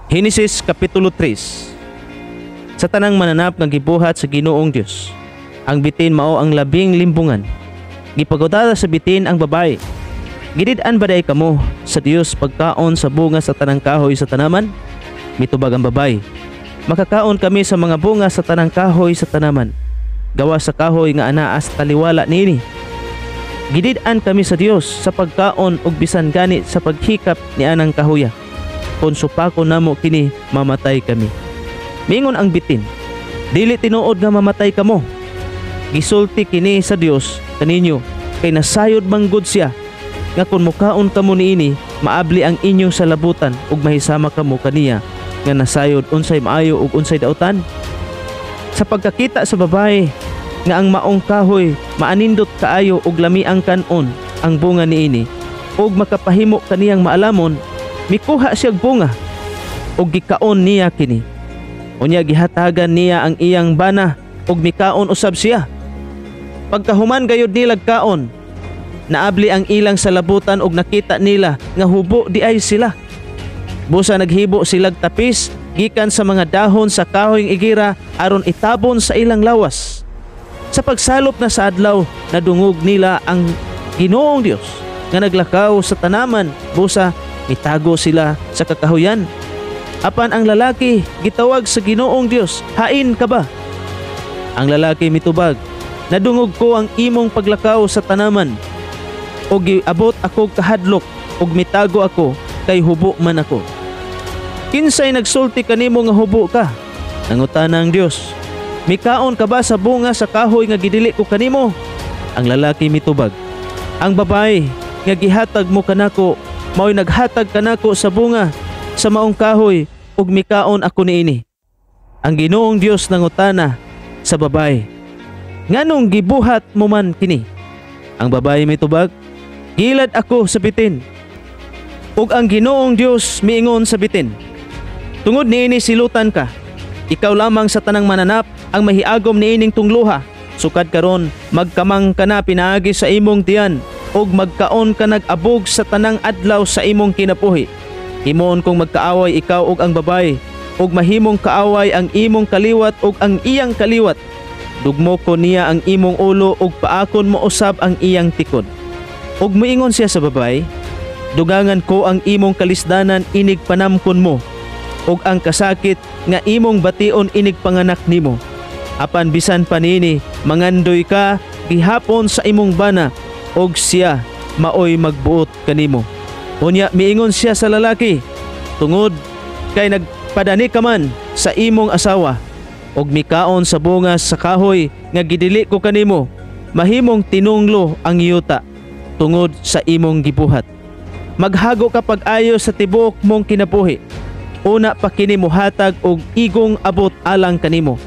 Henesis Kapitulo 3. Sa tanang mananap nga gibuhat sa Ginoong Dios, ang bitin mao ang labing limbungan. Gipagodada sa bitin ang babae. Gidid-an baday kamo sa Dios pagkaon sa bunga sa tanang kahoy sa tanaman? Mitubag ang babae. Makakaon kami sa mga bunga sa tanang kahoy sa tanaman, gawa sa kahoy nga anaa sa taliwala niini. Gidid-an kami sa Dios sa pagkaon ug bisan gani sa paghikap ni anang kahoya. Kung supako namo kini, mamatay kami. Mingon ang bitin, dili tinuod nga mamatay kamo. Gisulti kini sa Dios kaninyo, kay nasayod manggod siya nga kung mukaon kamo niini, maabli ang inyong salabutan ug mahisama kamo kaniya nga nasayod unsay maayo ug unsay dautan. Sa pagkakita sa babae nga ang maong kahoy maanindot kaayo ug lami ang kanon ang bunga niini, ug makapahimo kaniyang maalamon, mikuha siya bunga ug gikaon niya kini. Unya gihatagan niya ang iyang bana ug mikaon usab siya. Pagkahuman gayud nila kaon, naabli ang ilang salabutan ug nakita nila nga hubo di ay sila. Busa naghibo silag tapis gikan sa mga dahon sa kahoyng igira aron itabon sa ilang lawas. Sa pagsalop na sa adlaw, nadungog nila ang Ginoong Dios nga naglakaw sa tanaman, busa itago sila sa kakahuyan. Apan ang lalaki gitawag sa Ginoong Dios, hain ka ba? Ang lalaki mitubag, nadungog ko ang imong paglakaw sa tanaman, ug giabot ako kahadlok ug mitago ako kay hubo man ako. Kinsay nagsulti kanimo nga hubo ka? Nangutana ang Dios, mikaon ka ba sa bunga sa kahoy nga gidili ko kanimo? Ang lalaki mitubag, ang babae nga gihatag mo kanako mao'y naghatag kanako sa bunga sa maong kahoy ug mikaon ako niini. Ang Ginoong Dios nangutana sa babae, nganong gibuhat mo man kini? Ang babae mitubag, gilad ako sa bitin. Ug ang Ginoong Dios miingon sa bitin, tungod niini silutan ka, ikaw lamang sa tanang mananap ang mahiagom niining tungluha. Sukad karon magkamang ka na pinaagi sa imong tiyan, ug magkaon ka nag-abog sa tanang adlaw sa imong kinabuhi. Himoon kong magkaaway ikaw ug ang babae, ug mahimong kaaway ang imong kaliwat ug ang iyang kaliwat. Dugmo ko niya ang imong ulo ug paakon mo usab ang iyang tikod. Ug moingon siya sa babae, dugangan ko ang imong kalisdanan inig panamkon mo, ug ang kasakit nga imong bation inig panganak nimo. Apan bisan panini, mangandoy ka gihapon sa imong bana, og siya maoy magbuot kanimo. Unya miingon siya sa lalaki, tungod kay nagpadani ka man sa imong asawa, og mikaon sa bunga sa kahoy nga gidili ko kanimo, mahimong tinunglo ang yuta tungod sa imong gibuhat. Maghago ka pag-ayo sa tibuok mong kinabuhi. Una pa kini mohatag og igong abot alang kanimo.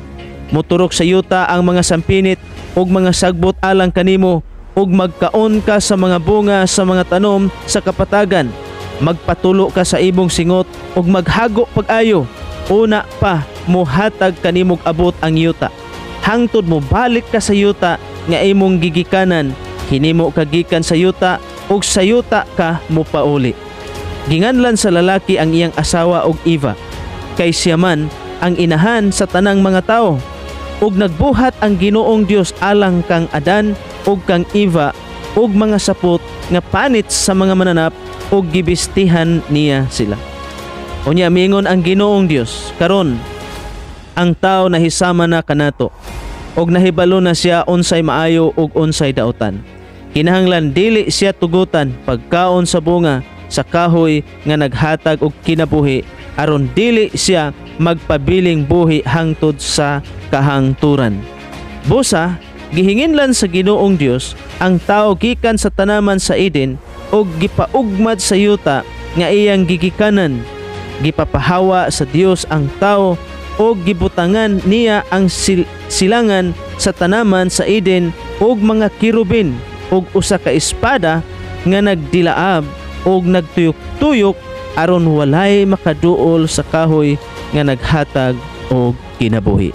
Moturok sa yuta ang mga sampinit ug mga sagbot alang kanimo, ug magkaon ka sa mga bunga sa mga tanom sa kapatagan. Magpatulo ka sa imong singot ug maghago pag-ayo. Una pa mohatag kanimog abot ang yuta. Hangtod mo balik ka sa yuta nga imong gigikanan, hinimo ka gikan sa yuta ug sa yuta ka mopauli. Ginganlan sa lalaki ang iyang asawa og Eva, kay siya man ang inahan sa tanang mga tao. Ug nagbuhat ang Ginoong Dios alang kang Adan ug kang Eva ug mga sapot nga panit sa mga mananap, ug gibistihan niya sila. Unya miingon ang Ginoong Dios, karon ang tao nahisama na kanato, ug nahibalo na siya unsay maayo ug unsay dautan. Kinahanglan dili siya tugutan pagkaon sa bunga sa kahoy nga naghatag og kinabuhi, aron dili siya magpabiling buhi hangtod sa kahangturan. Busa gihinginlan sa Ginoong Dios ang tao gikan sa tanaman sa Eden ug gipaugmad sa yuta nga iyang gigikanan. Gipapahawa sa Dios ang tao ug gibutangan niya ang silangan sa tanaman sa Eden ug mga kirubin ug usa ka espada nga nagdilaab ug nagtuyok-tuyok aron walay makaduol sa kahoy nga naghatag og kinabuhi.